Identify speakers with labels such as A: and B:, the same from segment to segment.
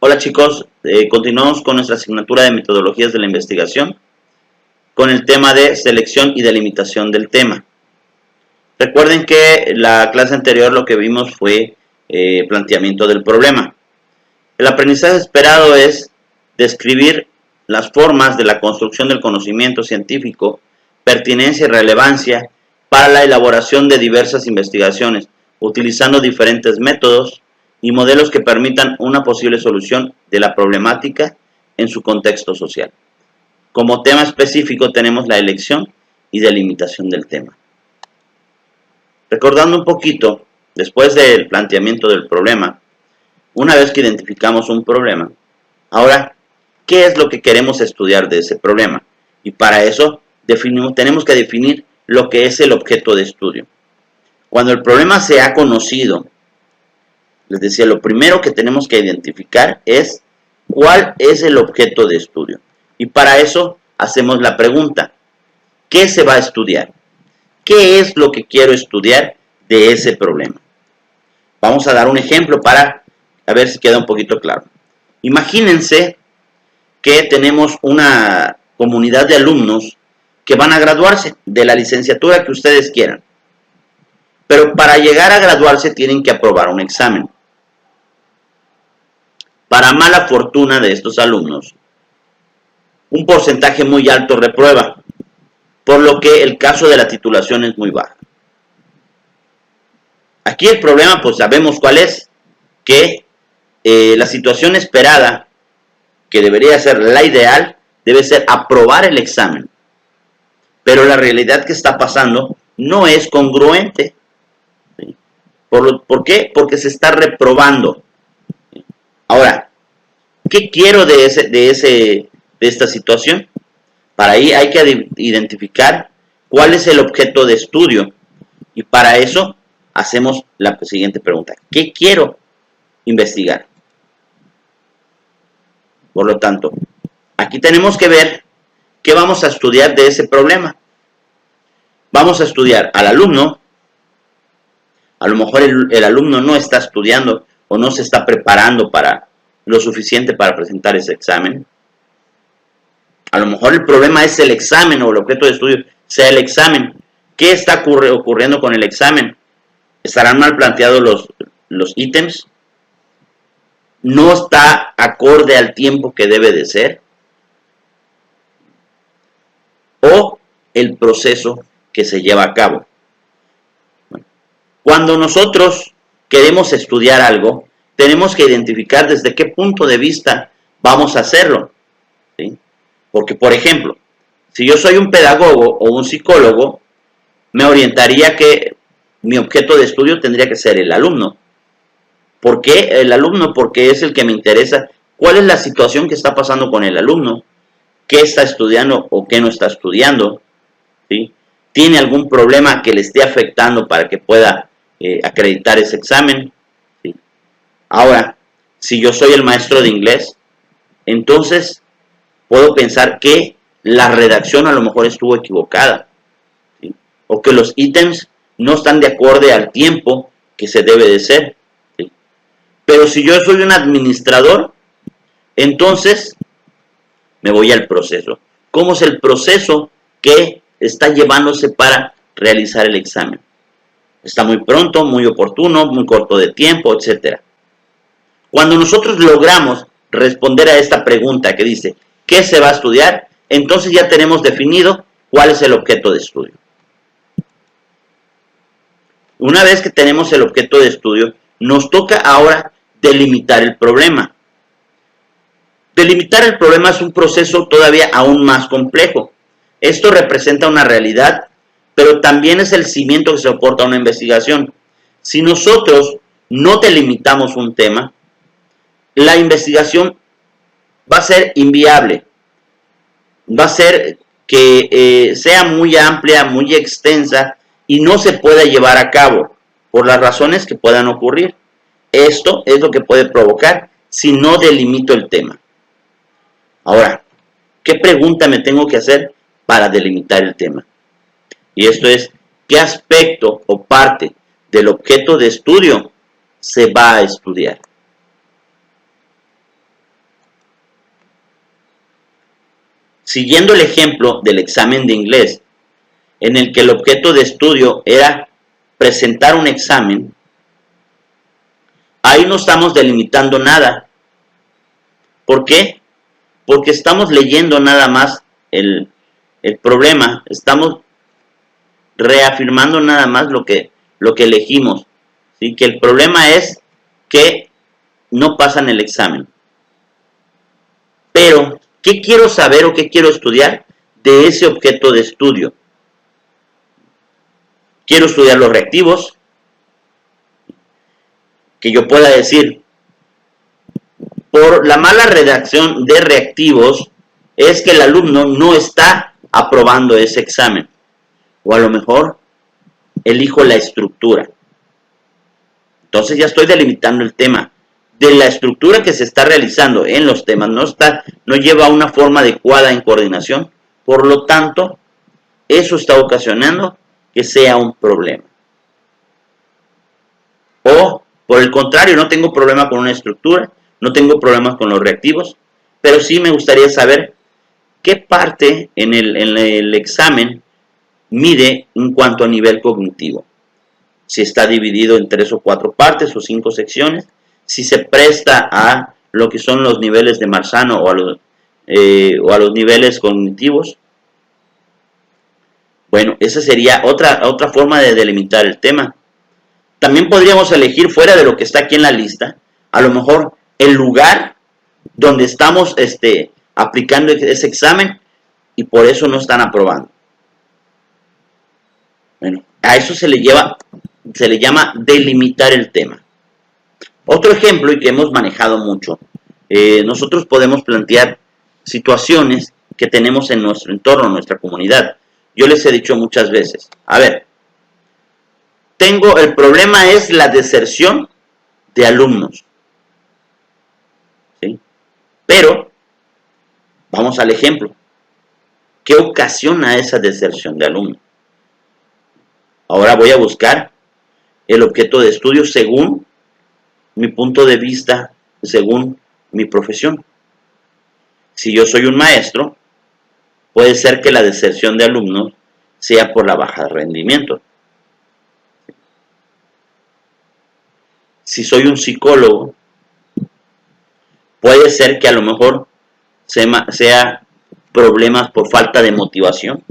A: Hola chicos, continuamos con nuestra asignatura de metodologías de la investigación con el tema de selección y delimitación del tema. Recuerden que la clase anterior lo que vimos fue planteamiento del problema. El aprendizaje esperado es describir las formas de la construcción del conocimiento científico, pertinencia y relevancia para la elaboración de diversas investigaciones, utilizando diferentes métodos y modelos que permitan una posible solución de la problemática en su contexto social. Como tema específico tenemos la elección y delimitación del tema. Recordando un poquito, después del planteamiento del problema, una vez que identificamos un problema, ahora, ¿qué es lo que queremos estudiar de ese problema? Y para eso tenemos que definir lo que es el objeto de estudio. Cuando el problema se ha conocido, les decía, lo primero que tenemos que identificar es cuál es el objeto de estudio. Y para eso hacemos la pregunta, ¿qué se va a estudiar? ¿Qué es lo que quiero estudiar de ese problema? Vamos a dar un ejemplo para a ver si queda un poquito claro. Imagínense que tenemos una comunidad de alumnos que van a graduarse de la licenciatura que ustedes quieran. Pero para llegar a graduarse tienen que aprobar un examen. Para mala fortuna de estos alumnos, un porcentaje muy alto reprueba, por lo que el caso de la titulación es muy baja. Aquí el problema, pues sabemos cuál es, que la situación esperada, que debería ser la ideal, debe ser aprobar el examen. Pero la realidad que está pasando no es congruente. ¿Sí? ¿Por qué? Porque se está reprobando. Ahora, ¿qué quiero de esta situación? Para ahí hay que identificar cuál es el objeto de estudio. Y para eso hacemos la siguiente pregunta. ¿Qué quiero investigar? Por lo tanto, aquí tenemos que ver qué vamos a estudiar de ese problema. Vamos a estudiar al alumno. A lo mejor el alumno no está estudiando o no se está preparando para lo suficiente para presentar ese examen. A lo mejor el problema es el examen o el objeto de estudio sea el examen. ¿Qué está ocurriendo con el examen? ¿Estarán mal planteados los ítems? ¿No está acorde al tiempo que debe de ser? ¿O el proceso que se lleva a cabo? Cuando nosotros queremos estudiar algo, tenemos que identificar desde qué punto de vista vamos a hacerlo. ¿Sí? Porque, por ejemplo, si yo soy un pedagogo o un psicólogo, me orientaría que mi objeto de estudio tendría que ser el alumno. ¿Por qué el alumno? Porque es el que me interesa. ¿Cuál es la situación que está pasando con el alumno? ¿Qué está estudiando o qué no está estudiando? ¿Sí? ¿Tiene algún problema que le esté afectando para que pueda acreditar ese examen? ¿Sí? Ahora, si yo soy el maestro de inglés, entonces puedo pensar que la redacción a lo mejor estuvo equivocada, ¿sí? O que los ítems no están de acuerdo al tiempo que se debe de ser, ¿sí? Pero si yo soy un administrador, entonces me voy al proceso. ¿Cómo es el proceso que está llevándose para realizar el examen? Está muy pronto, muy oportuno, muy corto de tiempo, etc. Cuando nosotros logramos responder a esta pregunta que dice, ¿qué se va a estudiar? Entonces ya tenemos definido cuál es el objeto de estudio. Una vez que tenemos el objeto de estudio, nos toca ahora delimitar el problema. Delimitar el problema es un proceso todavía aún más complejo. Esto representa una realidad, pero también es el cimiento que soporta una investigación. Si nosotros no delimitamos un tema, la investigación va a ser inviable. Va a ser que sea muy amplia, muy extensa y no se pueda llevar a cabo por las razones que puedan ocurrir. Esto es lo que puede provocar si no delimito el tema. Ahora, ¿qué pregunta me tengo que hacer para delimitar el tema? Y esto es, ¿qué aspecto o parte del objeto de estudio se va a estudiar? siguiendo el ejemplo del examen de inglés, en el que el objeto de estudio era presentar un examen, ahí no estamos delimitando nada. ¿Por qué? Porque estamos leyendo nada más el problema, estamos reafirmando nada más lo que elegimos, ¿sí? Que el problema es que no pasan el examen. Pero, ¿qué quiero saber o qué quiero estudiar de ese objeto de estudio? Quiero estudiar los reactivos, que yo pueda decir, por la mala redacción de reactivos, es que el alumno no está aprobando ese examen. O a lo mejor elijo la estructura. Entonces ya estoy delimitando el tema. De la estructura que se está realizando en los temas no lleva una forma adecuada en coordinación. Por lo tanto, eso está ocasionando que sea un problema. O, por el contrario, no tengo problema con una estructura, no tengo problemas con los reactivos, pero sí me gustaría saber qué parte en el examen mide en cuanto a nivel cognitivo. Si está dividido en 3 o 4 partes o 5 secciones, si se presta a lo que son los niveles de Marzano o a los niveles cognitivos. Bueno, esa sería otra forma de delimitar el tema. También podríamos elegir, fuera de lo que está aquí en la lista, a lo mejor el lugar donde estamos aplicando ese examen y por eso no están aprobando. Bueno, a eso se le llama delimitar el tema. Otro ejemplo, y que hemos manejado mucho, nosotros podemos plantear situaciones que tenemos en nuestro entorno, en nuestra comunidad. Yo les he dicho muchas veces, a ver, el problema es la deserción de alumnos. ¿Sí? Pero, vamos al ejemplo. ¿Qué ocasiona esa deserción de alumnos? Ahora voy a buscar el objeto de estudio según mi punto de vista, según mi profesión. Si yo soy un maestro, puede ser que la deserción de alumnos sea por la baja de rendimiento. Si soy un psicólogo, puede ser que a lo mejor sea problemas por falta de motivación.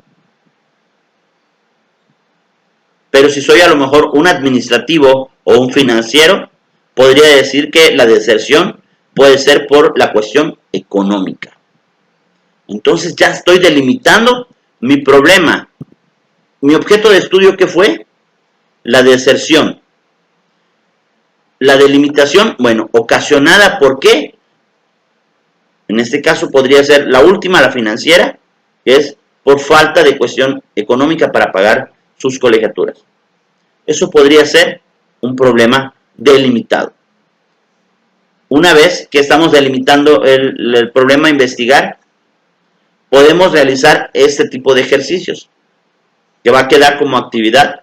A: Pero si soy a lo mejor un administrativo o un financiero, podría decir que la deserción puede ser por la cuestión económica. Entonces ya estoy delimitando mi problema. Mi objeto de estudio, ¿qué fue? La deserción. La delimitación, bueno, ocasionada ¿por qué? En este caso podría ser la última, la financiera, que es por falta de cuestión económica para pagar sus colegiaturas. Eso podría ser un problema delimitado. Una vez que estamos delimitando el problema a investigar, podemos realizar este tipo de ejercicios, que va a quedar como actividad.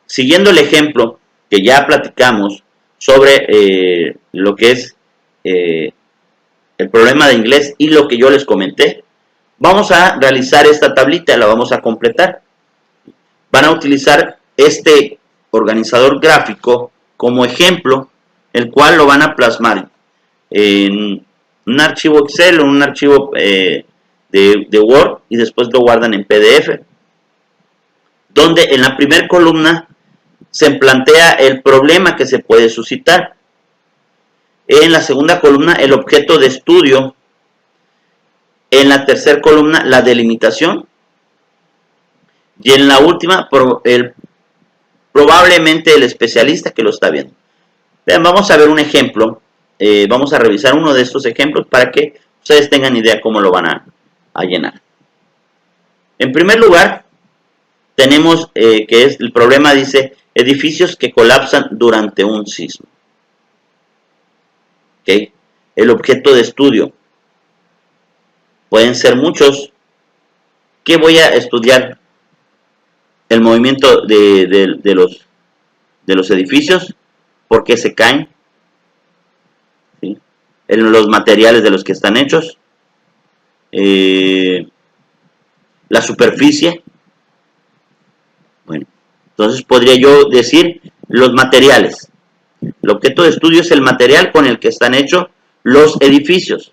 A: Siguiendo el ejemplo que ya platicamos sobre lo que es el problema de inglés y lo que yo les comenté, vamos a realizar esta tablita, la vamos a completar. Van a utilizar este organizador gráfico como ejemplo, el cual lo van a plasmar en un archivo Excel o un archivo de Word y después lo guardan en PDF, donde en la primera columna se plantea el problema que se puede suscitar. En la segunda columna, el objeto de estudio. En la tercera columna, la delimitación. Y en la última, probablemente el especialista que lo está viendo. Vean, vamos a ver un ejemplo. Vamos a revisar uno de estos ejemplos para que ustedes tengan idea cómo lo van a llenar. En primer lugar, tenemos que es el problema, dice, edificios que colapsan durante un sismo. ¿Okay? El objeto de estudio. Pueden ser muchos. ¿Qué voy a estudiar? El movimiento de los edificios. ¿Por qué se caen? ¿Sí? En los materiales de los que están hechos. la superficie. Bueno, entonces podría yo decir los materiales. El objeto de estudio es el material con el que están hechos los edificios.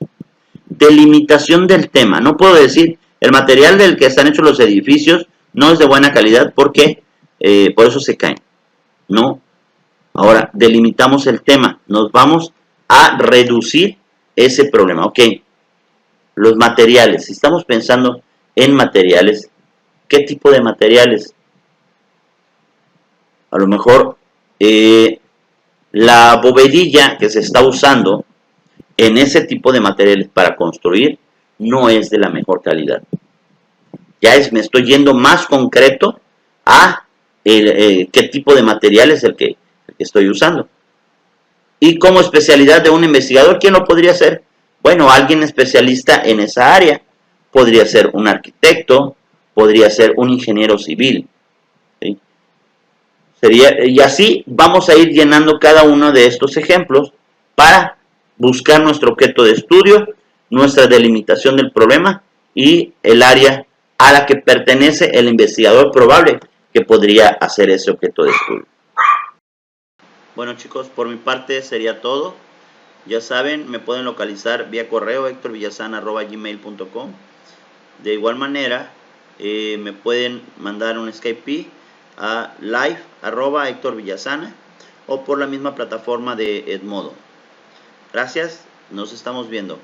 A: Delimitación del tema. No puedo decir el material del que están hechos los edificios no es de buena calidad porque por eso se caen. No. Ahora delimitamos el tema. Nos vamos a reducir ese problema. Ok. Los materiales. Si estamos pensando en materiales, ¿qué tipo de materiales? A lo mejor la bovedilla que se está usando en ese tipo de materiales para construir no es de la mejor calidad. Me estoy yendo más concreto a qué tipo de material es el que estoy usando. Y como especialidad de un investigador, ¿quién lo podría hacer? Bueno, alguien especialista en esa área. Podría ser un arquitecto, podría ser un ingeniero civil. ¿Sí? Y así vamos a ir llenando cada uno de estos ejemplos para buscar nuestro objeto de estudio, nuestra delimitación del problema y el área a la que pertenece el investigador probable que podría hacer ese objeto de estudio. Bueno, chicos, por mi parte sería todo. Ya saben, me pueden localizar vía correo hectorvillazana@gmail.com. De igual manera, me pueden mandar un Skype a live@hectorvillazana o por la misma plataforma de Edmodo. Gracias, nos estamos viendo.